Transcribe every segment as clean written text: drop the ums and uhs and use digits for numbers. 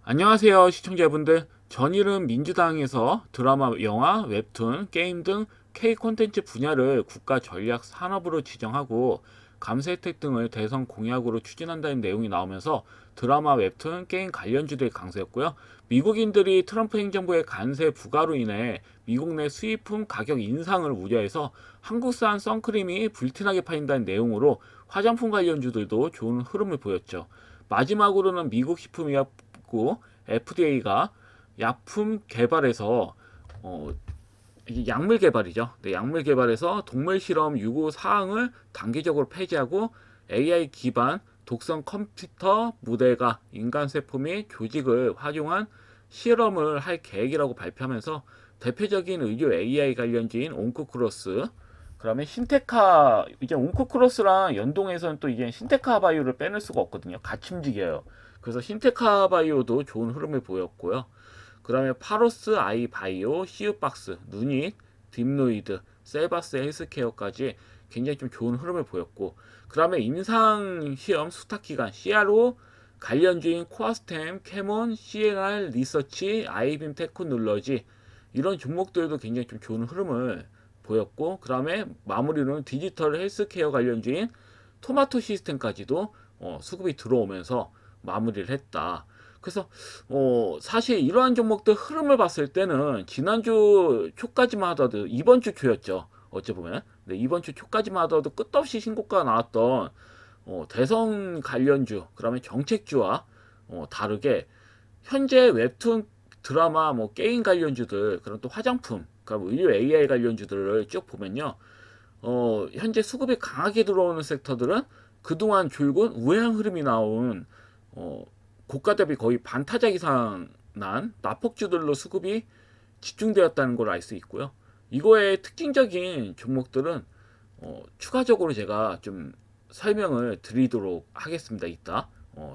안녕하세요 시청자분들. 전일은 민주당에서 드라마, 영화, 웹툰, 게임 등 K 콘텐츠 분야를 국가 전략 산업으로 지정하고 감세 혜택 등을 대선 공약으로 추진한다는 내용이 나오면서 드라마, 웹툰, 게임 관련주들이 강세였고요. 미국인들이 트럼프 행정부의 관세 부과로 인해 미국 내 수입품 가격 인상을 우려해서 한국산 선크림이 불티나게 팔린다는 내용으로 화장품 관련주들도 좋은 흐름을 보였죠. 마지막으로는 미국 식품의약부 FDA가 약품 개발에서 이게 약물 개발이죠. 네, 약물 개발에서 동물 실험 요구 사항을 단계적으로 폐지하고 AI 기반 독성 컴퓨터 모델과 인간 세포 및 조직을 활용한 실험을 할 계획이라고 발표하면서 대표적인 의료 AI 관련주인 온코크로스, 그다음에 신테카, 이제 온코크로스랑 연동해서는 또 이제 신테카 바이오를 빼낼 수가 없거든요. 같이 움직여요. 그래서 신테카 바이오도 좋은 흐름을 보였고요. 그 다음에 파로스 아이 바이오, 시우박스, 누닉, 딥노이드, 셀바스 헬스케어까지 굉장히 좀 좋은 흐름을 보였고, 그 다음에 임상 시험 수탁기관 CRO 관련주인 코아스템, 캐몬, CNR 리서치, 아이빔 테크놀로지, 이런 종목들도 굉장히 좀 좋은 흐름을 보였고, 그 다음에 마무리로는 디지털 헬스케어 관련주인 토마토 시스템까지도 수급이 들어오면서 마무리를 했다. 그래서 사실 이러한 종목들 흐름을 봤을 때는 지난주 초까지만 하더라도, 이번 주 초였죠, 어찌 보면. 네, 이번 주 초까지만 하더라도 끝없이 신고가가 나왔던 대선 관련주, 그다음에 정책주와 다르게 현재 웹툰, 드라마, 뭐 게임 관련주들, 그런 또 화장품, 그리고 의료 AI 관련주들을 쭉 보면요, 현재 수급이 강하게 들어오는 섹터들은 그동안 줄곧 우회한 흐름이 나온 고가 대비 거의 반타작 이상 난 낙폭주들로 수급이 집중되었다는 걸 알 수 있고요. 이거의 특징적인 종목들은 추가적으로 제가 좀 설명을 드리도록 하겠습니다. 이따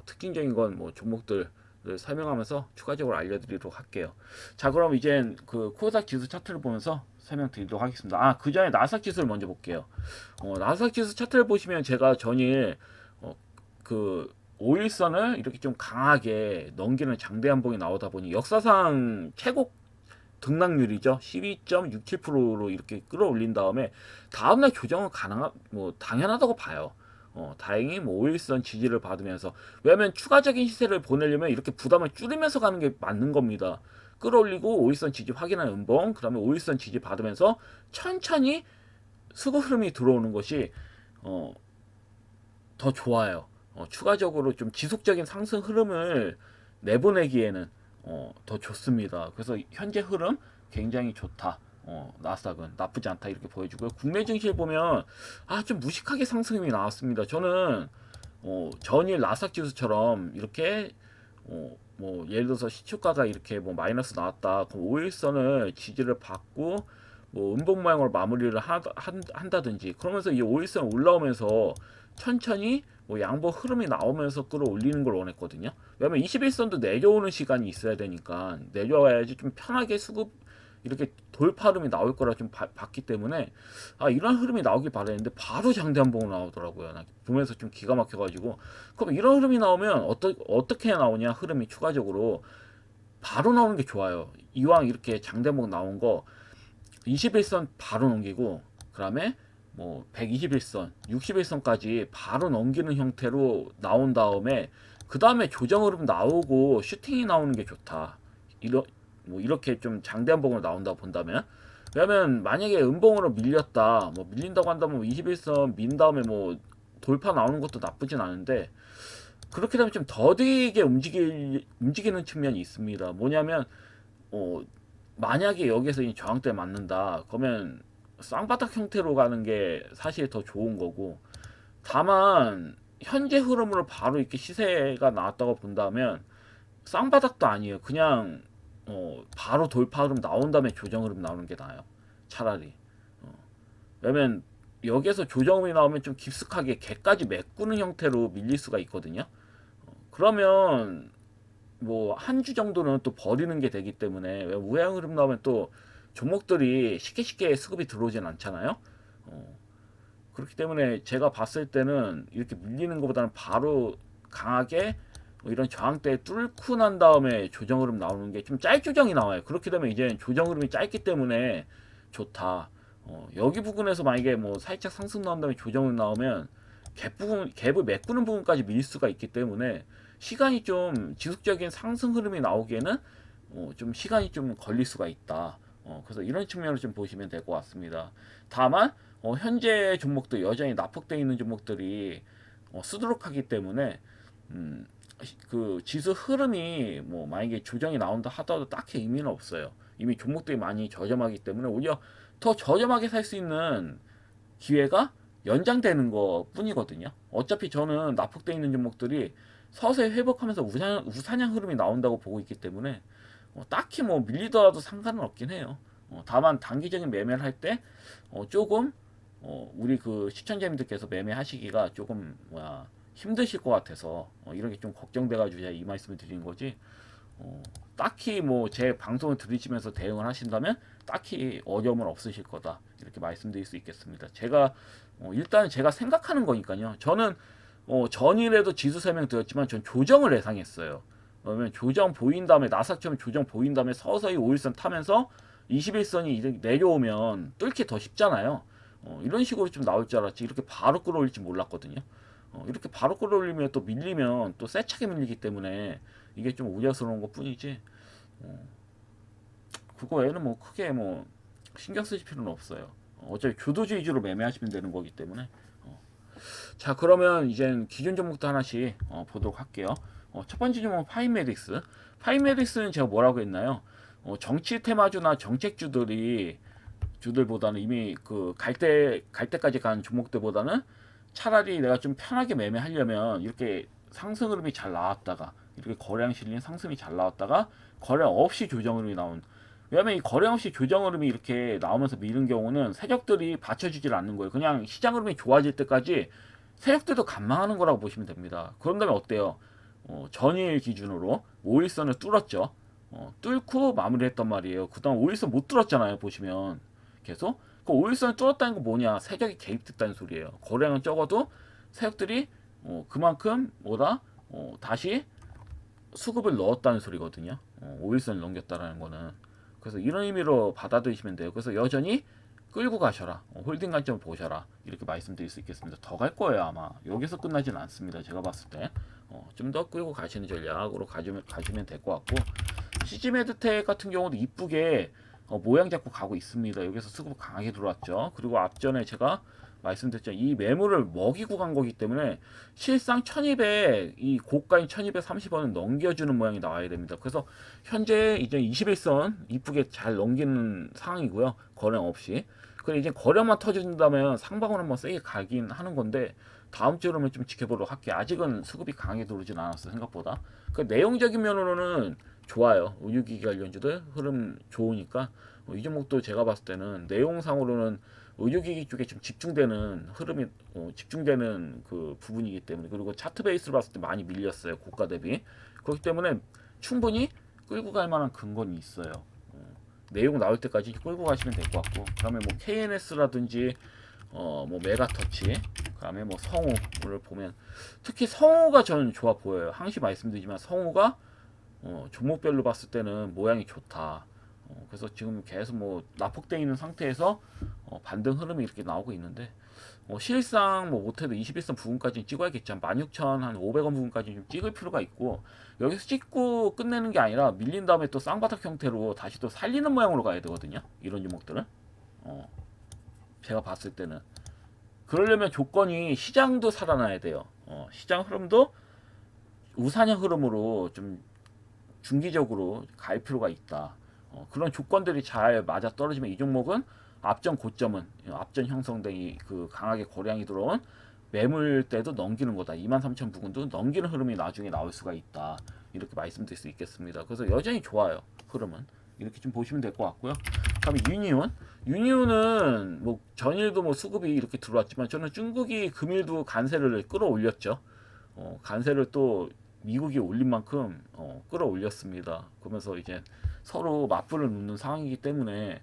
특징적인 건 뭐 종목들을 설명하면서 추가적으로 알려드리도록 할게요. 자, 그럼 이제 그 코스닥 지수 차트를 보면서 설명드리도록 하겠습니다. 그 전에 나스닥 지수를 먼저 볼게요. 나스닥 지수 차트를 보시면 제가 전일 그 5일선을 이렇게 좀 강하게 넘기는 장대 한봉이 나오다 보니 역사상 최고 등락률이죠. 12.67%로 이렇게 끌어올린 다음에 다음날 조정은 뭐 당연하다고 봐요. 다행히 뭐 5일선 지지를 받으면서, 왜냐면 추가적인 시세를 보내려면 이렇게 부담을 줄이면서 가는 게 맞는 겁니다. 끌어올리고 5일선 지지 확인한 음봉, 그 다음에 5일선 지지 받으면서 천천히 수급 흐름이 들어오는 것이 더 좋아요. 추가적으로 좀 지속적인 상승 흐름을 내보내기에는 더 좋습니다. 그래서 현재 흐름 굉장히 좋다. 나스닥은 나쁘지 않다 이렇게 보여주고요. 국내 증시를 보면 좀 무식하게 상승이 나왔습니다. 저는 전일 나스닥 지수처럼 이렇게 뭐 예를 들어서 시초가가 이렇게 뭐 마이너스 나왔다, 그럼 5일선을 지지를 받고 뭐 음봉 모양으로 마무리를 한다든지, 그러면서 이 5일선 올라오면서 천천히 뭐 양보 흐름이 나오면서 끌어올리는 걸 원했거든요. 왜냐면 21선도 내려오는 시간이 있어야 되니까, 내려와야지 좀 편하게 수급 이렇게 돌파 흐름이 나올 거라 좀 봤기 때문에 이런 흐름이 나오길 바랬는데 바로 장대 한봉 나오더라고요. 나 보면서 좀 기가 막혀가지고, 그럼 이런 흐름이 나오면 어떻게 나오냐, 흐름이 추가적으로 바로 나오는 게 좋아요. 이왕 이렇게 장대 한봉 나온 거 21선 바로 넘기고, 그 다음에 뭐 121선, 61선까지 바로 넘기는 형태로 나온 다음에 그 다음에 조정 흐름 나오고 슈팅이 나오는 게 좋다. 뭐 이렇게 좀 장대한 봉으로 나온다고 본다면, 왜냐면 만약에 음봉으로 밀렸다, 뭐 밀린다고 한다면 21선 민 다음에 뭐 돌파 나오는 것도 나쁘진 않은데, 그렇게 되면 좀 더디게 움직이는 측면이 있습니다. 뭐냐면 만약에 여기서 이 저항대에 맞는다, 그러면 쌍바닥 형태로 가는 게 사실 더 좋은 거고, 다만 현재 흐름으로 바로 이렇게 시세가 나왔다고 본다면 쌍바닥도 아니에요. 그냥 바로 돌파 흐름 나온 다음에 조정 흐름 나오는 게 나아요. 차라리. 왜냐면 여기에서 조정 흐름이 나오면 좀 깊숙하게 개까지 메꾸는 형태로 밀릴 수가 있거든요. 그러면 뭐 한 주 정도는 또 버리는 게 되기 때문에, 우량 흐름 나오면 또 종목들이 쉽게 수급이 들어오진 않잖아요. 그렇기 때문에 제가 봤을 때는 이렇게 밀리는 것보다는 바로 강하게 뭐 이런 저항대 뚫고 난 다음에 조정 흐름 나오는 게 좀 짤조정이 나와요. 그렇게 되면 이제 조정 흐름이 짧기 때문에 좋다. 여기 부분에서 만약에 뭐 살짝 상승 나온 다음에 조정 흐름 나오면 갭을 메꾸는 부분까지 밀릴 수가 있기 때문에 시간이 좀 지속적인 상승 흐름이 나오기에는 좀 시간이 좀 걸릴 수가 있다. 그래서 이런 측면으로 좀 보시면 될 것 같습니다. 다만 현재 종목도 여전히 납폭되어 있는 종목들이 수두룩하기 때문에 그 지수 흐름이 뭐 만약에 조정이 나온다 하더라도 딱히 의미는 없어요. 이미 종목들이 많이 저렴하기 때문에 오히려 더 저렴하게 살 수 있는 기회가 연장되는 것 뿐이거든요. 어차피 저는 납폭되어 있는 종목들이 서서히 회복하면서 우상향 흐름이 나온다고 보고 있기 때문에 딱히 뭐 밀리더라도 상관은 없긴 해요. 다만 단기적인 매매를 할 때 조금 우리 그 시청자님들께서 매매하시기가 조금 힘드실 것 같아서 이런 게 좀 걱정돼가지고 제가 이 말씀을 드리는 거지. 딱히 뭐 제 방송을 들으시면서 대응을 하신다면 딱히 어려움은 없으실 거다 이렇게 말씀드릴 수 있겠습니다. 제가 일단 제가 생각하는 거니까요. 저는 전일에도 지수 설명 드렸지만 전 조정을 예상했어요. 그러면 조정 보인 다음에 나사처럼 조정 보인 다음에 서서히 5일선 타면서 21선이 내려오면 뚫기 더 쉽잖아요. 이런 식으로 좀 나올 줄 알았지 이렇게 바로 끌어올릴지 몰랐거든요. 이렇게 바로 끌어올리면 또 밀리면 또 세차게 밀리기 때문에 이게 좀 우려스러운 것 뿐이지 그거 외에는 뭐 크게 뭐 신경 쓰실 필요는 없어요. 어차피 주도주 위주로 매매하시면 되는 거기 때문에 자 그러면 이제 기존 종목도 하나씩 보도록 할게요. 첫 번째 종목은 파이메딕스. 파이메딕스는 제가 뭐라고 했나요? 정치 테마주나 주들보다는 이미 그 갈 때까지 간 종목들보다는 차라리 내가 좀 편하게 매매하려면 이렇게 상승 흐름이 잘 나왔다가 이렇게 거래량 실린 상승이 잘 나왔다가 거래량 없이 조정 흐름이 나온 왜냐면 이 거래량 없이 조정 흐름이 이렇게 나오면서 미는 경우는 세력들이 받쳐주질 않는 거예요. 그냥 시장 흐름이 좋아질 때까지 세력들도 간망하는 거라고 보시면 됩니다. 그런 다음에 어때요? 전일 기준으로 5일선을 뚫었죠. 뚫고 마무리했단 말이에요. 그다음 5일선 못 뚫었잖아요. 보시면 계속 그 5일선을 뚫었다는 건 뭐냐? 세력이 개입됐다는 소리예요. 거래량은 적어도 세력들이 그만큼 다시 수급을 넣었다는 소리거든요. 5일선을 넘겼다라는 거는 그래서 이런 의미로 받아들이시면 돼요. 그래서 여전히 끌고 가셔라. 홀딩 관점을 보셔라. 이렇게 말씀드릴 수 있겠습니다. 더 갈 거예요 아마. 여기서 끝나진 않습니다. 제가 봤을 때. 좀 더 끌고 가시는 전략으로 가시면 될 것 같고 시즈메드텍 같은 경우도 이쁘게 모양 잡고 가고 있습니다. 여기서 수급 강하게 들어왔죠. 그리고 앞전에 제가 말씀드렸죠. 이 매물을 먹이고 간 거기 때문에 실상 1200, 이 고가인 1230원을 넘겨주는 모양이 나와야 됩니다. 그래서 현재 이제 21선 이쁘게 잘 넘기는 상황이고요. 거래량 없이. 그래 이제 거래만 터진다면 상방을 한번 세게 가긴 하는 건데 다음 주로는 좀 지켜보도록 할게요. 아직은 수급이 강하게 들어오진 않았어 생각보다. 그 내용적인 면으로는 좋아요. 의료기기 관련주들 흐름 좋으니까 이 종목도 제가 봤을 때는 내용상으로는 의료기기 쪽에 좀 집중되는 흐름이 집중되는 그 부분이기 때문에 그리고 차트 베이스로 봤을 때 많이 밀렸어요 고가 대비 그렇기 때문에 충분히 끌고 갈 만한 근거는 있어요. 내용 나올 때까지 끌고 가시면 될 것 같고 그다음에 뭐 KNS라든지 뭐 메가터치 그다음에 뭐 성우를 보면 특히 성우가 저는 좋아 보여요. 항시 말씀드리지만 성우가 종목별로 봤을 때는 모양이 좋다. 그래서 지금 계속 뭐 납폭되어 있는 상태에서 반등 흐름이 이렇게 나오고 있는데 실상 뭐 못해도 21선 부분까지 찍어야겠죠. 16,500원 부분까지 좀 찍을 필요가 있고 여기서 찍고 끝내는 게 아니라 밀린 다음에 또 쌍바닥 형태로 다시 또 살리는 모양으로 가야 되거든요. 이런 종목들은 제가 봤을 때는 그러려면 조건이 시장도 살아나야 돼요. 시장 흐름도 우상향 흐름으로 좀 중기적으로 갈 필요가 있다. 그런 조건들이 잘 맞아 떨어지면 이 종목은 앞전 고점은 앞전 형성된 그 강하게 거래량이 들어온 매물대도 넘기는 거다. 23,000 부근도 넘기는 흐름이 나중에 나올 수가 있다. 이렇게 말씀드릴 수 있겠습니다. 그래서 여전히 좋아요. 흐름은 이렇게 좀 보시면 될 것 같고요. 다음에 유니온은 뭐 전일도 뭐 수급이 이렇게 들어왔지만 저는 중국이 금일도 간세를 끌어올렸죠. 간세를 또 미국이 올린 만큼 끌어올렸습니다. 그러면서 이제 서로 맞불을 놓는 상황이기 때문에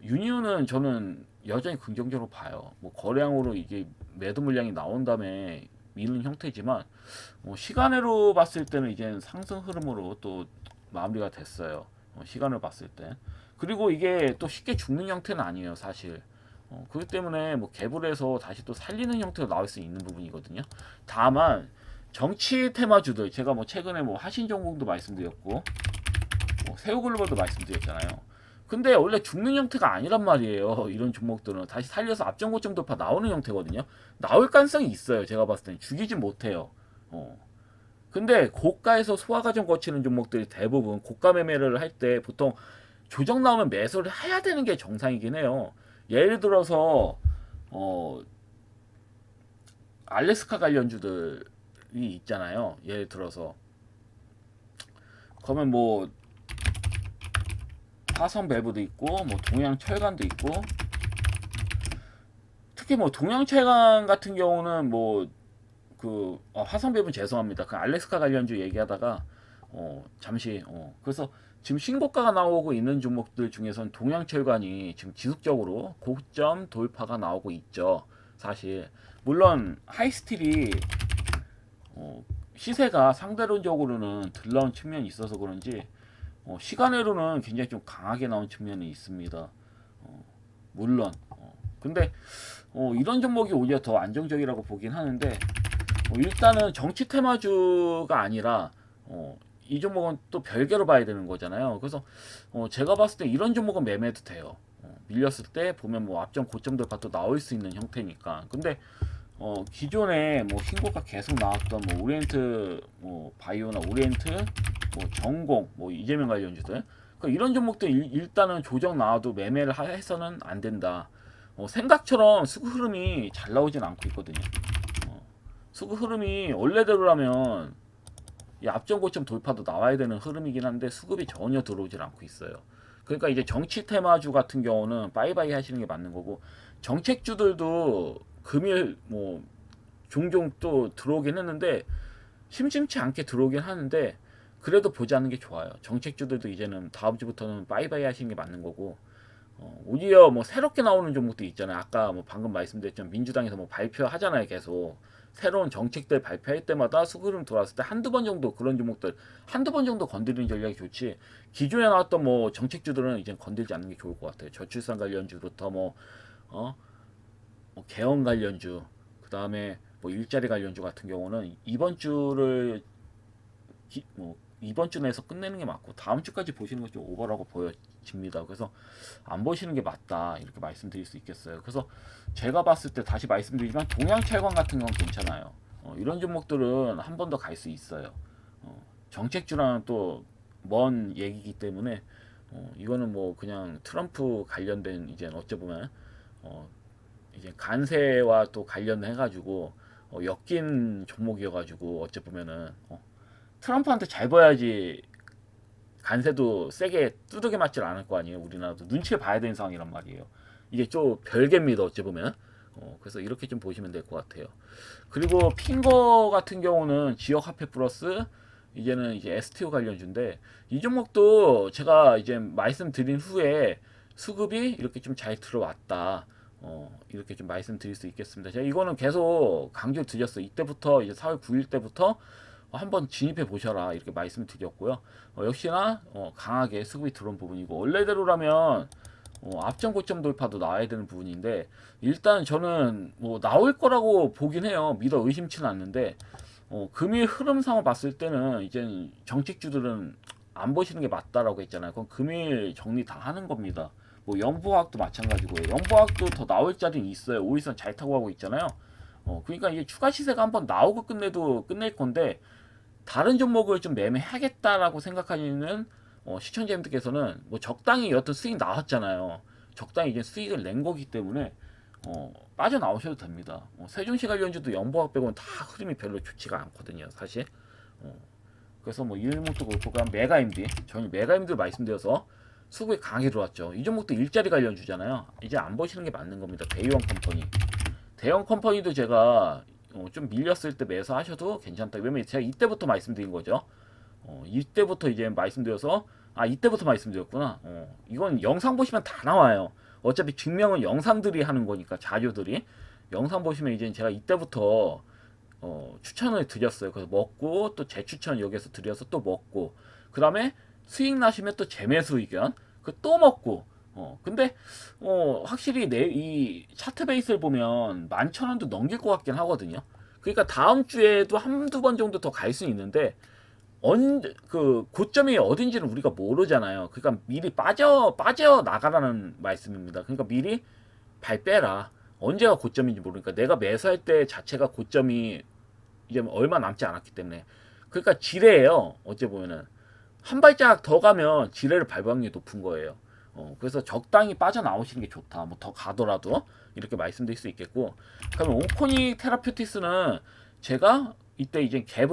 유니온은 저는 여전히 긍정적으로 봐요. 뭐 거래량으로 이게 매도 물량이 나온 다음에 미는 형태지만 시간으로 봤을 때는 이제 상승 흐름으로 또 마무리가 됐어요. 시간을 봤을 때. 그리고 이게 또 쉽게 죽는 형태는 아니에요, 사실. 그렇기 때문에 뭐 갭을 해서 다시 또 살리는 형태로 나올 수 있는 부분이거든요. 다만 정치 테마주들 제가 뭐 최근에 뭐 하신전공도 말씀드렸고 뭐 새우글로벌도 말씀드렸잖아요. 근데 원래 죽는 형태가 아니란 말이에요. 이런 종목들은 다시 살려서 앞전 고점 돌파 나오는 형태거든요. 나올 가능성이 있어요. 제가 봤을 때는 죽이진 못해요. 근데 고가에서 소화 과정 거치는 종목들이 대부분 고가 매매를 할 때 보통 조정 나오면 매수를 해야 되는 게 정상이긴 해요. 예를 들어서 알래스카 관련주들이 있잖아요. 예를 들어서 그러면 뭐 화성밸브도 있고 뭐 동양철강도 있고 특히 뭐 동양철강 같은 경우는 뭐 그 화성밸브는 죄송합니다. 그 알래스카 관련주 얘기하다가 잠시 그래서 지금 신고가가 나오고 있는 종목들 중에서는 동양철강이 지금 지속적으로 고점 돌파가 나오고 있죠. 사실 물론 하이스틸이 시세가 상대론적으로는 들러온 측면이 있어서 그런지 시간으로는 굉장히 좀 강하게 나온 측면이 있습니다. 물론 근데 이런 종목이 오히려 더 안정적이라고 보긴 하는데 일단은 정치 테마주가 아니라 이 종목은 또 별개로 봐야 되는 거잖아요. 그래서 제가 봤을 때 이런 종목은 매매도 돼요. 밀렸을 때 보면 뭐 앞전 고점 돌파 또 나올 수 있는 형태니까. 근데 기존에 뭐 신고가 계속 나왔던 뭐 오리엔트 뭐 바이오나 오리엔트 뭐 전공 뭐 이재명 관련주들 그러니까 이런 종목들 일단은 조정 나와도 매매를 해서는 안 된다. 생각처럼 수급 흐름이 잘 나오진 않고 있거든요. 수급 흐름이 원래대로라면 이 앞전 고점 돌파도 나와야 되는 흐름이긴 한데 수급이 전혀 들어오질 않고 있어요. 그러니까 이제 정치 테마주 같은 경우는 바이바이 하시는 게 맞는 거고 정책주들도 금일 뭐 종종 또 들어오긴 했는데 심심치 않게 들어오긴 하는데 그래도 보지 않는 게 좋아요. 정책주들도 이제는 다음 주부터는 바이바이 하시는 게 맞는 거고 오히려 뭐 새롭게 나오는 종목도 있잖아요. 아까 뭐 방금 말씀드렸지만 민주당에서 뭐 발표하잖아요. 계속 새로운 정책들 발표할 때마다 수그름 들어왔을 때 한두 번 정도 그런 종목들 한두 번 정도 건드리는 전략이 좋지 기존에 나왔던 뭐 정책주들은 이제 건들지 않는 게 좋을 것 같아요. 저출산 관련주부터 뭐 개헌 관련주 그 다음에 뭐 일자리 관련주 같은 경우는 이번 주를 뭐 이번 주 내에서 끝내는 게 맞고 다음 주까지 보시는 것 좀 오버라고 보여집니다. 그래서 안 보시는 게 맞다 이렇게 말씀드릴 수 있겠어요. 그래서 제가 봤을 때 다시 말씀드리지만 동양철강 같은 건 괜찮아요. 이런 종목들은 한 번 더 갈 수 있어요. 정책주랑 또 먼 얘기이기 때문에 이거는 뭐 그냥 트럼프 관련된 이제 어찌 보면 이제 관세와 또 관련해 가지고 엮인 종목이어가지고 어찌 보면은 트럼프한테 잘 봐야지 관세도 세게 두들겨 맞질 않을 거 아니에요. 우리나라도 눈치를 봐야 되는 상황이란 말이에요. 이게 좀 별개입니다. 어찌 보면. 그래서 이렇게 좀 보시면 될 것 같아요. 그리고 핑거 같은 경우는 지역 화폐 플러스 이제는 이제 STO 관련주인데 이 종목도 제가 이제 말씀드린 후에 수급이 이렇게 좀 잘 들어왔다. 이렇게 좀 말씀드릴 수 있겠습니다. 제가 이거는 계속 강조 드렸어요. 이때부터 이제 4월 9일 때부터 한번 진입해 보셔라 이렇게 말씀드렸고요. 역시나 강하게 수급이 들어온 부분이고 원래대로라면 앞전 고점 돌파도 나와야 되는 부분인데 일단 저는 뭐 나올 거라고 보긴 해요. 믿어 의심치는 않는데 금일 흐름상을 봤을 때는 이제 정책주들은 안 보시는 게 맞다라고 했잖아요. 그건 금일 정리 다 하는 겁니다. 뭐 영보학도 마찬가지고요. 영보학도 더 나올 자리는 있어요. 오일선 잘 타고 가고 있잖아요. 그러니까 이게 추가 시세가 한번 나오고 끝내도 끝낼 건데 다른 종목을 좀 매매하겠다라고 생각하시는 시청자님들께서는 뭐 적당히 여튼 수익 나왔잖아요. 적당히 이제 수익을 낸 거기 때문에 빠져나오셔도 됩니다. 세종시 관련주도 영보학 빼고는 다 흐름이 별로 좋지가 않거든요. 사실. 그래서 뭐 이종목도 그렇고 그냥 메가임디 저는 메가임디 말씀드려서 수급이 강하게 들어왔죠. 이 종목도 일자리 관련주잖아요. 이제 안 보시는 게 맞는 겁니다. 대형 컴퍼니. 대형 컴퍼니도 제가 좀 밀렸을 때 매수하셔도 괜찮다. 왜냐면 제가 이때부터 말씀드린 거죠. 이때부터 이제 말씀드려서 이때부터 말씀드렸구나. 이건 영상 보시면 다 나와요. 어차피 증명은 영상들이 하는 거니까 자료들이 영상 보시면 이제 제가 이때부터 추천을 드렸어요. 그래서 먹고 또 재추천 여기서 드려서 또 먹고 그 다음에 수익 나시면 또 재매수 의견 그 또 먹고 근데 확실히 내 이 차트 베이스를 보면 11,000원도 넘길 것 같긴 하거든요. 그러니까 다음 주에도 한두 번 정도 더 갈 수 있는데 그 고점이 어딘지는 우리가 모르잖아요. 그러니까 미리 빠져 나가라는 말씀입니다. 그러니까 미리 발 빼라. 언제가 고점인지 모르니까 내가 매수할 때 자체가 고점이 이제 얼마 남지 않았기 때문에 그러니까 지뢰예요. 어째 보면은 한 발짝 더 가면 지뢰를 밟을 확률이 높은 거예요. 그래서 적당히 빠져나오시는 게 좋다. 뭐 더 가더라도 이렇게 말씀드릴 수 있겠고, 그러면 온코닉 테라퓨티스는 제가 이때 이제 갭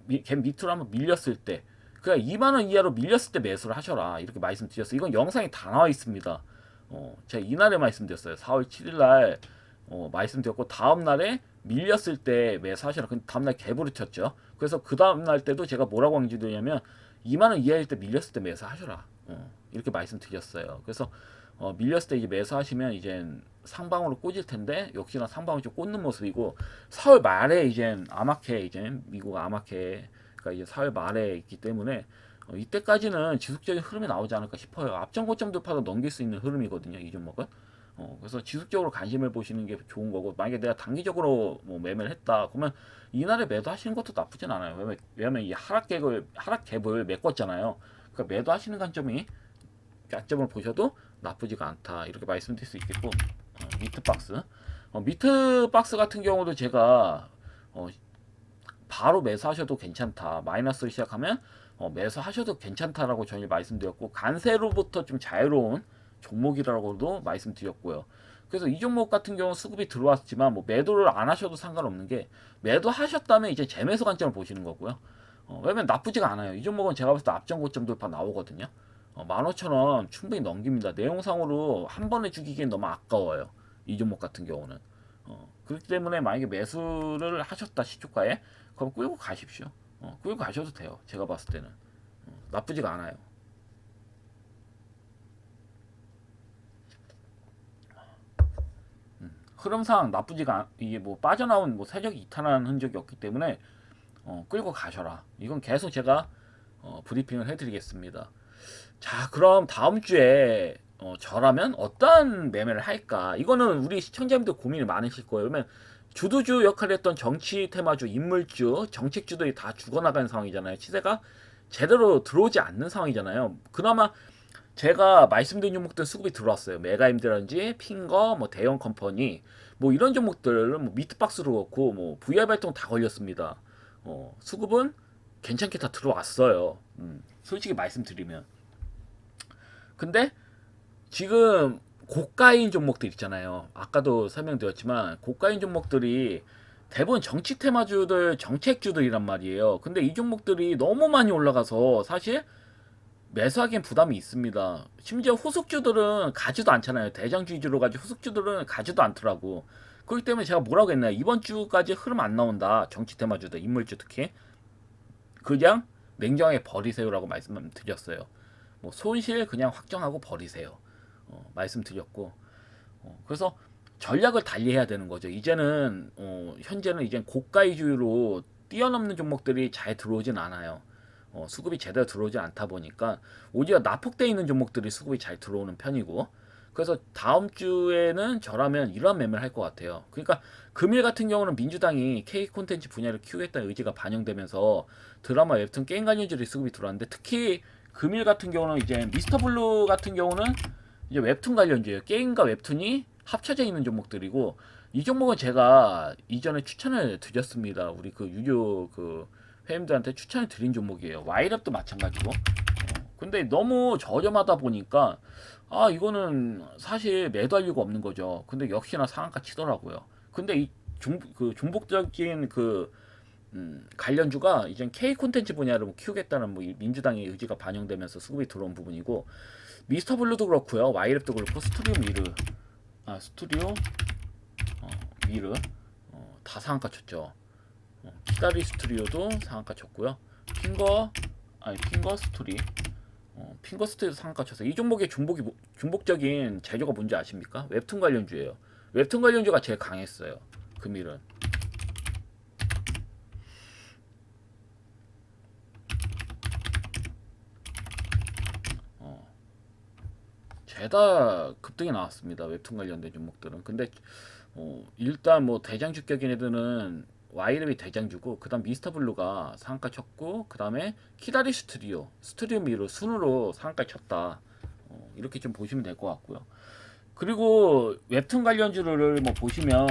밑으로 한번 밀렸을 때, 그냥 2만 원 이하로 밀렸을 때 매수를 하셔라 이렇게 말씀드렸어요. 이건 영상에 다 나와 있습니다. 제가 이날에 말씀드렸어요. 4월 7일 날 말씀드렸고 다음 날에 밀렸을 때 매수하셔라. 근데 다음 날 갭으로 쳤죠. 그래서 그 다음 날 때도 제가 뭐라고 강조드렸냐면 2만 원 이하일 때 밀렸을 때 매수하셔라. 이렇게 말씀드렸어요. 그래서 밀렸을 때 이제 매수하시면 이제 상방으로 꽂을 텐데 역시나 상방을 좀 꽂는 모습이고 4월 말에 이제 아마케 이제 미국 아마케가 이제 4월 말에 있기 때문에 이때까지는 지속적인 흐름이 나오지 않을까 싶어요. 앞전 고점 돌파도 넘길 수 있는 흐름이거든요. 이 종목은. 그래서 지속적으로 관심을 보시는 게 좋은 거고 만약에 내가 단기적으로 뭐 매매를 했다 그러면 이날에 매도하시는 것도 나쁘진 않아요. 왜냐면 이 하락갭을 메꿨잖아요. 그러니까 매도하시는 관점이 약점을 보셔도 나쁘지가 않다 이렇게 말씀드릴 수 있겠고 미트박스 미트박스 같은 경우도 제가 바로 매수하셔도 괜찮다 마이너스를 시작하면 매수하셔도 괜찮다라고 저희 말씀드렸고 간세로부터 좀 자유로운 종목이라고도 말씀드렸고요. 그래서 이 종목 같은 경우 수급이 들어왔지만 뭐 매도를 안 하셔도 상관없는 게 매도하셨다면 이제 재매수 관점을 보시는 거고요. 왜냐면 나쁘지가 않아요. 이 종목은 제가 봤을 때 앞전 고점 돌파 나오거든요. 15,000원 충분히 넘깁니다. 내용상으로 한 번에 죽이기엔 너무 아까워요. 이 종목 같은 경우는. 그렇기 때문에 만약에 매수를 하셨다 시초가에 그럼 끌고 가십시오. 끌고 가셔도 돼요. 제가 봤을 때는. 나쁘지가 않아요. 흐름상 나쁘지가 이게 뭐 빠져나온 뭐 세력이 이탈한 흔적이 없기 때문에 끌고 가셔라. 이건 계속 제가 브리핑을 해드리겠습니다. 자, 그럼 다음 주에 저라면 어떤 매매를 할까? 이거는 우리 시청자님들 고민이 많으실 거예요. 그러면 주도주 역할을 했던 정치 테마주, 인물주, 정책주들이 다 죽어나가는 상황이잖아요. 시세가 제대로 들어오지 않는 상황이잖아요. 그나마 제가 말씀드린 종목들 수급이 들어왔어요. 메가임드라든지 핑거, 뭐 대형 컴퍼니, 뭐 이런 종목들은 뭐 미트박스로 그렇고 뭐 VR 발동 다 걸렸습니다. 수급은 괜찮게 다 들어왔어요. 솔직히 말씀드리면. 근데 지금 고가인 종목들 있잖아요. 아까도 설명드렸지만 고가인 종목들이 대부분 정치 테마주들, 정책주들이란 말이에요. 근데 이 종목들이 너무 많이 올라가서 사실 매수하기엔 부담이 있습니다. 심지어 후속주들은 가지도 않잖아요. 대장주 위주로 가지 후속주들은 가지도 않더라고. 그렇기 때문에 제가 뭐라고 했나요? 이번 주까지 흐름 안 나온다. 정치 테마주들, 인물주 특히. 그냥 냉정하게 버리세요라고 말씀드렸어요. 뭐 손실 그냥 확정하고 버리세요. 말씀드렸고. 그래서 전략을 달리해야 되는 거죠. 이제는 현재는 이제 고가 위주로 뛰어넘는 종목들이 잘 들어오진 않아요. 수급이 제대로 들어오지 않다 보니까 오히려 낙폭돼 있는 종목들이 수급이 잘 들어오는 편이고 그래서 다음 주에는 저라면 이러한 매매를 할 것 같아요. 그러니까 금일 같은 경우는 민주당이 K 콘텐츠 분야를 키우겠다는 의지가 반영되면서 드라마, 웹툰, 게임 관련주들이 수급이 들어왔는데 특히 금일 같은 경우는 이제 미스터 블루 같은 경우는 이제 웹툰 관련주예요. 게임과 웹툰이 합쳐져 있는 종목들이고 이 종목은 제가 이전에 추천을 드렸습니다. 우리 그 유료 그 회원들한테 추천을 드린 종목이에요. 와이랩도 마찬가지고. 근데 너무 저렴하다 보니까 이거는 사실 매도할 이유가 없는 거죠. 근데 역시나 상한가 치더라고요. 근데 이 종목적인 관련주가 이제 K 콘텐츠 분야를 키우겠다는 뭐 민주당의 의지가 반영되면서 수급이 들어온 부분이고 미스터 블루도 그렇고요. 와이랩도 그렇고 스튜디오 미르 다 상한가 쳤죠. 키다리 스튜디오도 상한가 쳤고요. 핑거 스토리 핑거 스토리도 상한가 쳤어요. 이 종목의 중복적인 재료가 뭔지 아십니까? 웹툰 관련주예요. 웹툰 관련주가 제일 강했어요. 금일은. 죄다 급등이 나왔습니다. 웹툰 관련된 종목들은. 근데 일단 뭐 대장주격인 애들은 와이랩이 대장주고, 그 다음 미스터블루가 상한가 쳤고, 그 다음에 키다리 스튜디오 미로 순으로 상한가 쳤다. 이렇게 좀 보시면 될 것 같고요. 그리고 웹툰 관련주를 뭐 보시면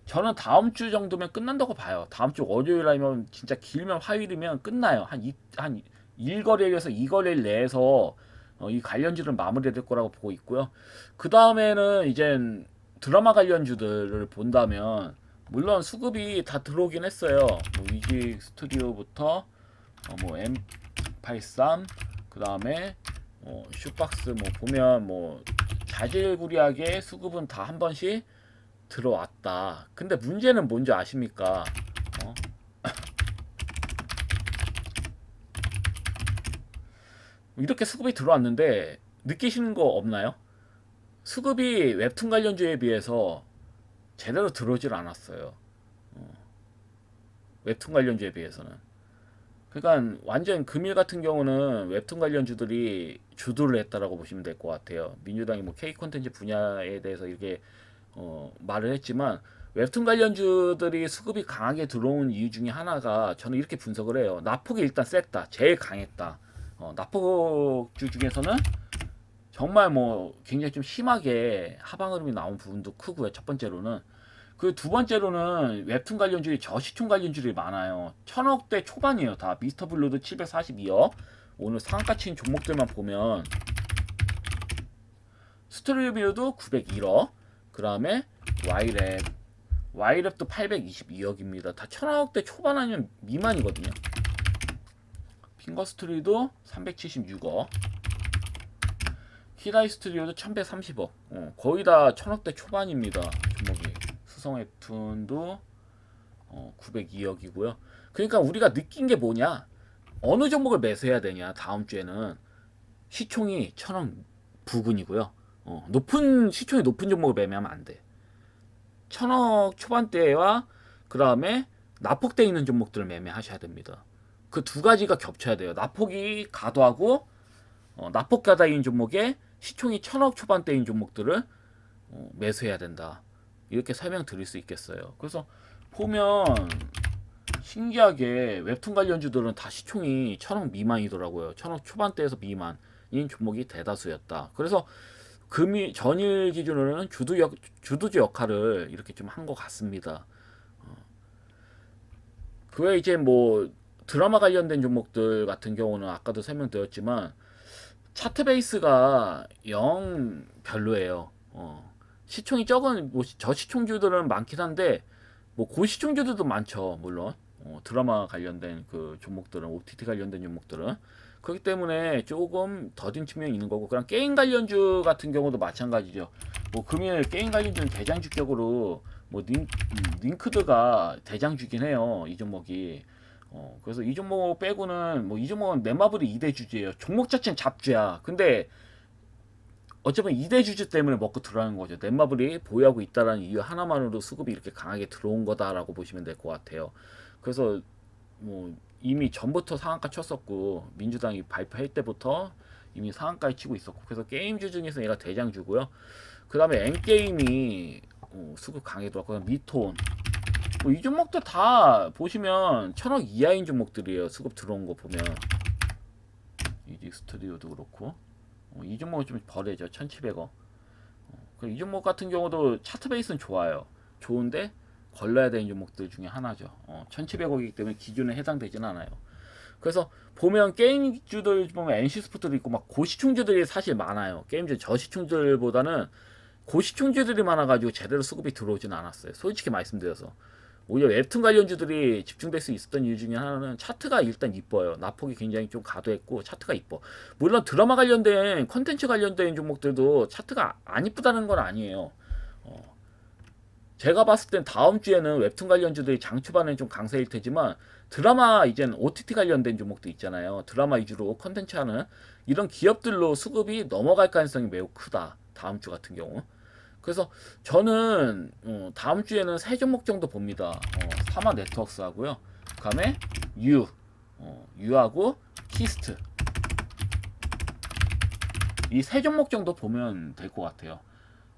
저는 다음 주 정도면 끝난다고 봐요. 다음 주 월요일 아니면 진짜 길면 화요일이면 끝나요. 한 1거래일에서 2거래일 내에서 이 관련주를 마무리될 거라고 보고 있고요. 그 다음에는 이젠 드라마 관련주들을 본다면 물론 수급이 다 들어오긴 했어요. 뭐 위직 스튜디오부터 뭐 M83 그 다음에 슈박스 뭐 보면 뭐 자질구리하게 수급은 다 한 번씩 들어왔다. 근데 문제는 뭔지 아십니까? 어? 이렇게 수급이 들어왔는데 느끼시는 거 없나요? 수급이 웹툰 관련주에 비해서 제대로 들어오질 않았어요. 웹툰 관련주에 비해서는. 그러니까 완전 금일 같은 경우는 웹툰 관련주들이 주도를 했다라고 보시면 될 것 같아요. 민주당이 뭐 K 콘텐츠 분야에 대해서 이렇게 말을 했지만 웹툰 관련주들이 수급이 강하게 들어온 이유 중에 하나가 저는 이렇게 분석을 해요. 나폭이 일단 셌다. 제일 강했다. 나폭주 중에서는 정말 뭐 굉장히 좀 심하게 하방 흐름이 나온 부분도 크고요. 첫 번째로는. 그 두 번째로는 웹툰 관련주의 저시총 관련주들이 많아요. 1000억대 초반이에요. 다 미스터 블루도 742억. 오늘 상가 친 종목들만 보면 스트리뷰도 901억. 그 다음에 와이랩도 822억입니다. 다 1000억대 초반 아니면 미만이거든요. 핑거스트리도 376억. 키다이 스튜디오도 1130억. 거의 다 1000억대 초반입니다. 종목이. 수성웹툰도 902억이고요. 그러니까 우리가 느낀 게 뭐냐? 어느 종목을 매수해야 되냐? 다음 주에는 시총이 1000억 부근이고요. 시총이 높은 종목을 매매하면 안 돼. 1000억 초반대와 그 다음에 나폭돼 있는 종목들을 매매하셔야 됩니다. 그 두 가지가 겹쳐야 돼요. 나폭이 가도하고 나폭 가다인 종목에 시총이 1000억 초반대인 종목들을 매수해야 된다. 이렇게 설명드릴 수 있겠어요. 그래서 보면 신기하게 웹툰 관련주들은 다 시총이 1000억 미만이더라고요. 1000억 초반대에서 미만인 종목이 대다수였다. 그래서 전일 기준으로는 주도주 역할을 이렇게 좀 한 것 같습니다. 그 외에 이제 뭐 드라마 관련된 종목들 같은 경우는 아까도 설명드렸지만 차트 베이스가 영 별로예요. 시총이 적은 뭐 저시총주들은 많긴 한데 뭐 고시총주들도 많죠. 물론 드라마 관련된 그 종목들은 OTT 관련된 종목들은 그렇기 때문에 조금 더딘 측면이 있는 거고, 그냥 게임 관련주 같은 경우도 마찬가지죠. 뭐 금일 게임 관련주는 대장주격으로 뭐 링크드가 대장주긴 해요. 이 종목이. 그래서 이 종목 빼고는 뭐 이 종목은 넷마블이 2대 주주예요. 종목 자체는 잡주야. 근데 어쩌면 2대 주주 때문에 먹고 들어가는 거죠. 넷마블이 보유하고 있다라는 이유 하나만으로 수급이 이렇게 강하게 들어온 거다라고 보시면 될 것 같아요. 그래서 뭐 이미 전부터 상한가 쳤었고, 민주당이 발표할 때부터 이미 상한가에 치고 있었고, 그래서 게임주 중에서 얘가 대장주고요. 그 다음에 N게임이 수급 강하게 들어왔고, 미톤 뭐 이 종목도 다 보시면 1000억 이하인 종목들이에요. 수급 들어온 거 보면. 이직 스튜디오도 그렇고 이 종목은 좀 버려져. 1700억. 이 종목 같은 경우도 차트 베이스는 좋아요. 좋은데 걸러야 되는 종목들 중에 하나죠. 1700억이기 때문에 기준에 해당되진 않아요. 그래서 보면 게임주들 보면 NC스포츠도 있고 막 고시총주들이 사실 많아요. 게임주 저시총들보다는 고시총주들이 많아가지고 제대로 수급이 들어오진 않았어요. 솔직히 말씀드려서. 오히려 웹툰 관련주들이 집중될 수 있었던 이유 중에 하나는 차트가 일단 이뻐요. 나폭이 굉장히 좀 가도했고 차트가 이뻐. 물론 드라마 관련된 컨텐츠 관련된 종목들도 차트가 안 이쁘다는 건 아니에요. 제가 봤을 땐 다음 주에는 웹툰 관련주들이 장 초반엔 좀 강세일 테지만 드라마 이젠 OTT 관련된 종목도 있잖아요. 드라마 위주로 컨텐츠 하는 이런 기업들로 수급이 넘어갈 가능성이 매우 크다. 다음 주 같은 경우. 그래서 저는 다음 주에는 세 종목 정도 봅니다. 사마 네트워크스 하고요. 그다음에 유하고 키스트 이 세 종목 정도 보면 될 것 같아요.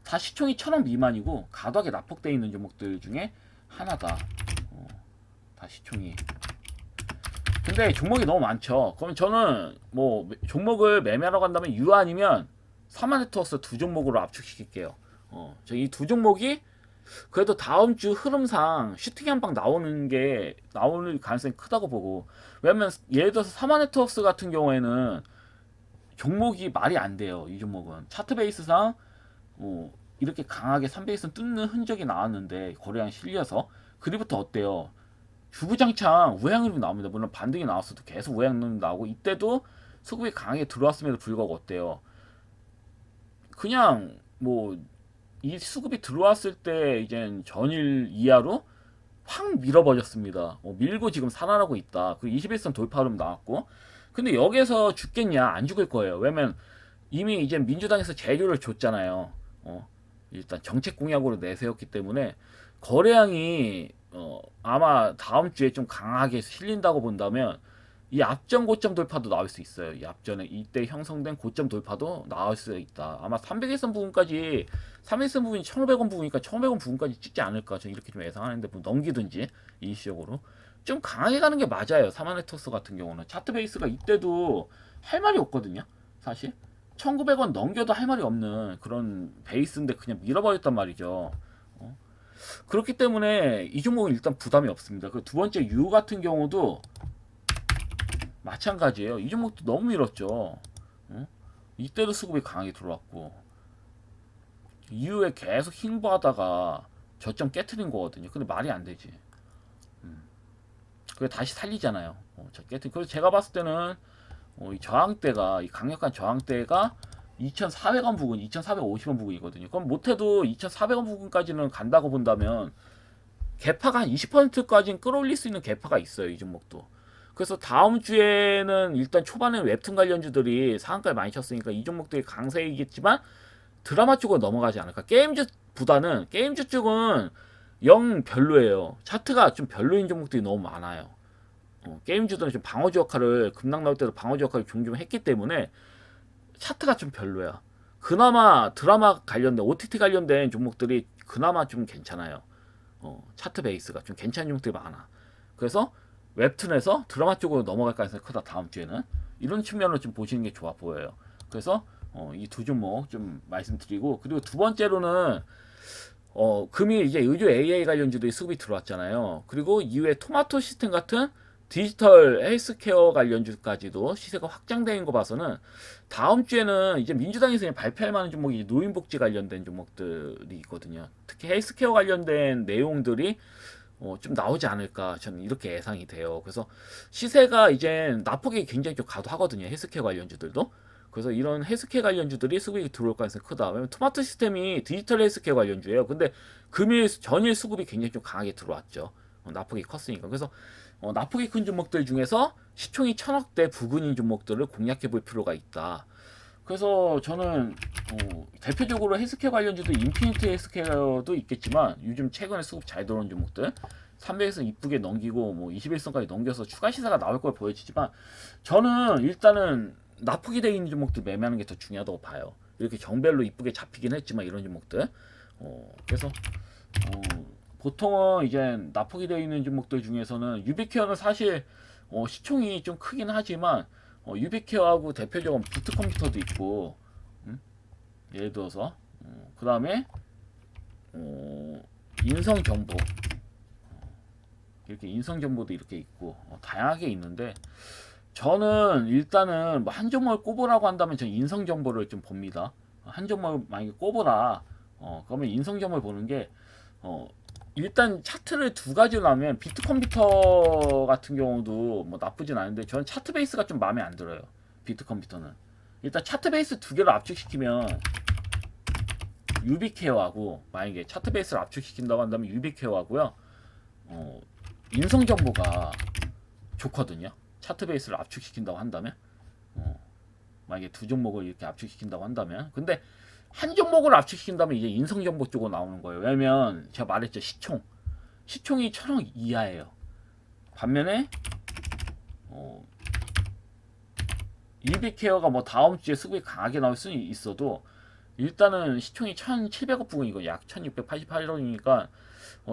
다 시총이 1,000원 미만이고 가닥에 납폭되어 있는 종목들 중에 하나다. 다 시총이. 근데 종목이 너무 많죠. 그럼 저는 뭐 종목을 매매하러 간다면 유 아니면 사마네트워크스 두 종목으로 압축시킬게요. 저 이 두 종목이 그래도 다음 주 흐름상 슈팅 한 방 나올 가능성이 크다고 보고. 왜냐면 예를 들어서 사마네트워크스 같은 경우에는 종목이 말이 안 돼요. 이 종목은 차트 베이스상 이렇게 강하게 3베이스 뜯는 흔적이 나왔는데 거래량 실려서 그리부터 어때요? 주구장창 우행 흐름이 나옵니다. 물론 반등이 나왔어도 계속 우행 흐름이 나오고 이때도 수급이 강하게 들어왔음에도 불구하고 어때요? 그냥 뭐 이 수급이 들어왔을 때 이젠 전일 이하로 확 밀어버렸습니다. 밀고 지금 살아나고 있다. 그리고 21선 돌파 흐름 나왔고 근데 여기서 죽겠냐? 안 죽을 거예요. 왜냐면 이미 이제 민주당에서 재료를 줬잖아요. 일단 정책 공약으로 내세웠기 때문에 거래량이 아마 다음 주에 좀 강하게 실린다고 본다면 이 앞전 고점 돌파도 나올 수 있어요. 이 앞전에 이때 형성된 고점 돌파도 나올 수 있다. 아마 300일선 부분까지 3일선 부분이 1,500원 부분이니까 1,500원 부분까지 찍지 않을까 저는 이렇게 좀 예상하는데 뭐 넘기든지 일시적으로 좀 강하게 가는 게 맞아요. 사마네토스 같은 경우는 차트 베이스가 이때도 할 말이 없거든요. 사실 1,900원 넘겨도 할 말이 없는 그런 베이스인데 그냥 밀어버렸단 말이죠. 그렇기 때문에 이 종목은 일단 부담이 없습니다. 그 두 번째 유 같은 경우도 마찬가지예요. 이 종목도 너무 밀었죠. 이때도 수급이 강하게 들어왔고 이후에 계속 힐보하다가 저점 깨트린 거거든요. 근데 말이 안 되지. 그게 다시 살리잖아요. 저 깨트린. 그래서 제가 봤을 때는 이 저항대가 이 강력한 저항대가 2,400원 부근, 2,450원 부근이거든요. 그럼 못해도 2,400원 부근까지는 간다고 본다면 개파가 한 20%까지는 끌어올릴 수 있는 개파가 있어요. 이 종목도. 그래서 다음 주에는 일단 초반에 웹툰 관련주들이 상한가를 많이 쳤으니까 이 종목들이 강세이겠지만 드라마 쪽으로 넘어가지 않을까. 게임주보다는 게임주 쪽은 영 별로예요. 차트가 좀 별로인 종목들이 너무 많아요. 게임주들은 좀 방어주 역할을 급락 나올 때도 방어주 역할을 종종 했기 때문에 차트가 좀 별로야. 그나마 드라마 관련된 OTT 관련된 종목들이 그나마 좀 괜찮아요. 차트 베이스가 좀 괜찮은 종목들이 많아. 그래서 웹툰에서 드라마 쪽으로 넘어갈 가능성이 크다. 다음 주에는 이런 측면으로 좀 보시는 게 좋아 보여요. 그래서 이 두 종목 좀 말씀드리고 그리고 두 번째로는 금일 이제 의류 AI 관련주들이 수급이 들어왔잖아요. 그리고 이후에 토마토 시스템 같은 디지털 헬스케어 관련주까지도 시세가 확장되는 거 봐서는 다음 주에는 이제 민주당에서 발표할 만한 종목이 노인복지 관련된 종목들이 있거든요. 특히 헬스케어 관련된 내용들이 좀 나오지 않을까 저는 이렇게 예상이 돼요. 그래서 시세가 이제 낙폭이 굉장히 좀 가도하거든요. 헬스케어 관련주들도. 그래서 이런 헬스케어 관련주들이 수급이 들어올 가능성이 크다. 왜냐면 토마토 시스템이 디지털 헬스케어 관련주예요. 근데 금일 전일 수급이 굉장히 좀 강하게 들어왔죠. 낙폭이 컸으니까. 그래서 낙폭이 큰 종목들 중에서 시총이 1,000억대 부근인 종목들을 공략해 볼 필요가 있다. 그래서 저는 대표적으로 헬스케어 관련주도 인피니트 헬스케어도 있겠지만 요즘 최근에 수급 잘 들어온 종목들 300에서 이쁘게 넘기고 뭐 21선까지 넘겨서 추가 시세가 나올 걸 보여지지만 저는 일단은 납폭이 되어 있는 종목들 매매하는 게 더 중요하다고 봐요. 이렇게 정별로 이쁘게 잡히긴 했지만 이런 종목들 그래서 보통은 이제 납폭이 되어 있는 종목들 중에서는 유비케어는 사실 시총이 좀 크긴 하지만 유비케어하고 대표적인 부트컴퓨터도 있고 예를 들어서 그 다음에 인성정보 이렇게 인성정보도 이렇게 있고 다양하게 있는데 저는 일단은 뭐 한 종목을 꼽으라고 한다면 저는 인성정보를 좀 봅니다. 한 종목을 만약에 꼽으라 그러면 인성정보를 보는 게 일단 차트를 두 가지로 나면 비트컴퓨터 같은 경우도 뭐 나쁘진 않은데 저는 차트 베이스가 좀 마음에 안 들어요. 비트컴퓨터는 일단 차트 베이스 두 개를 압축시키면 유비케어하고 만약에 차트 베이스를 압축시킨다고 한다면 유비케어하고요. 인성 정보가 좋거든요. 차트 베이스를 압축시킨다고 한다면 만약에 두 종목을 이렇게 압축시킨다고 한다면 근데 한 종목을 압축시킨다면 이제 인성 정보 쪽으로 나오는 거예요. 왜냐면 제가 말했죠. 시총이 1,000억 이하예요. 반면에 유비케어가 뭐 다음 주에 수급이 강하게 나올 수는 있어도 일단은 시총이 1,700억 부근이고 약 1,688억이니까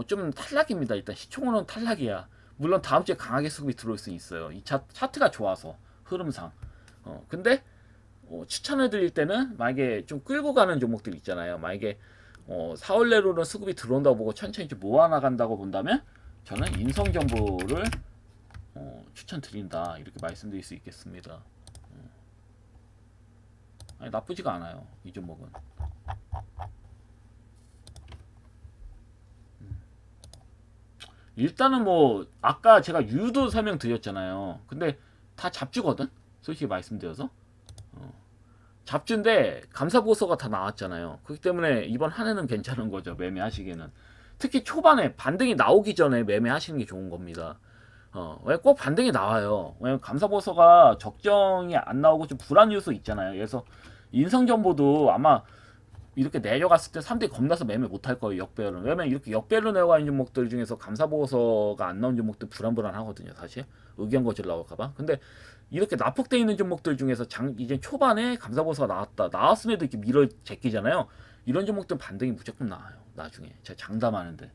좀 탈락입니다. 일단 시총으로는 탈락이야. 물론 다음 주에 강하게 수급이 들어올 수 있어요. 이 차트가 좋아서 흐름상. 근데 추천해 드릴 때는 만약에 좀 끌고 가는 종목들 있잖아요. 만약에 4월 내로는 수급이 들어온다고 보고 천천히 좀 모아나간다고 본다면 저는 인성정보를 추천드린다 이렇게 말씀드릴 수 있겠습니다. 아니, 나쁘지가 않아요 이 종목은. 일단은 뭐 아까 제가 유도 설명드렸잖아요. 근데 다 잡주거든 솔직히 말씀드려서. 잡주인데 감사보고서가 다 나왔잖아요. 그렇기 때문에 이번 한 해는 괜찮은 거죠. 매매하시기에는. 특히 초반에 반등이 나오기 전에 매매하시는 게 좋은 겁니다. 왜 꼭 반등이 나와요. 왜냐면 감사보고서가 적정이 안 나오고 좀 불안 요소 있잖아요. 그래서 인성정보도 아마 이렇게 내려갔을 때 사람들이 겁나서 매매 못할 거예요. 역배열은. 왜냐면 이렇게 역배열로 내려가 있는 종목들 중에서 감사보고서가 안 나온 종목들 불안불안하거든요. 사실 의견 거절 나올까봐. 근데 이렇게 납폭돼 있는 종목들 중에서 이제 초반에 감사보고서가 나왔음에도 이렇게 밀어 제끼잖아요. 이런 종목들은 반등이 무조건 나와요. 나중에 제가 장담하는데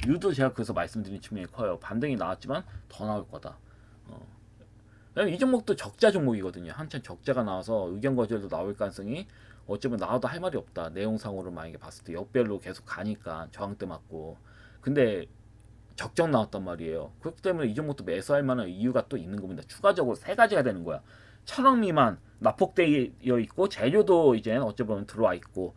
유도 제가 그래서 말씀드린 측면이 커요. 반등이 나왔지만 더 나올 거다. 왜냐면 이 종목도 적자 종목이거든요. 한참 적자가 나와서 의견 거절도 나올 가능성이 어쩌면 나와도 할 말이 없다. 내용상으로 만약에 봤을 때 역별로 계속 가니까 저항대 맞고. 근데 적정 나왔단 말이에요. 그렇기 때문에 이 종목도 매수할 만한 이유가 또 있는 겁니다. 추가적으로 세 가지가 되는 거야. 1,000억 미만 납폭되어 있고 재료도 이제 어쩌면 들어와 있고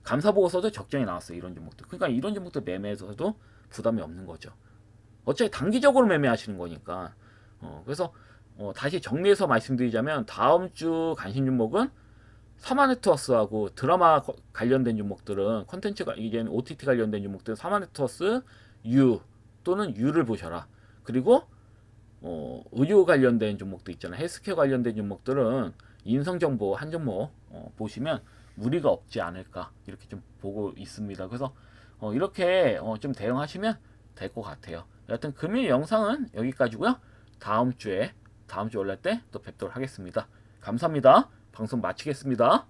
감사보고서도 적정이 나왔어요. 이런 종목들. 그러니까 이런 종목들 매매에서도 부담이 없는 거죠. 어차피 단기적으로 매매하시는 거니까. 그래서 다시 정리해서 말씀드리자면 다음 주 관심 종목은 사마네트워스하고 드라마 관련된 종목들은 컨텐츠가 이제 OTT 관련된 종목들은 사마네트워스 U 또는 U를 보셔라. 그리고 의료 관련된 종목도 있잖아요. 헬스케어 관련된 종목들은 인성정보 한 종목 보시면 무리가 없지 않을까 이렇게 좀 보고 있습니다. 그래서 이렇게 좀 대응하시면 될 것 같아요. 여하튼 금일 영상은 여기까지고요. 다음 주에 올릴 때 또 뵙도록 하겠습니다. 감사합니다. 방송 마치겠습니다.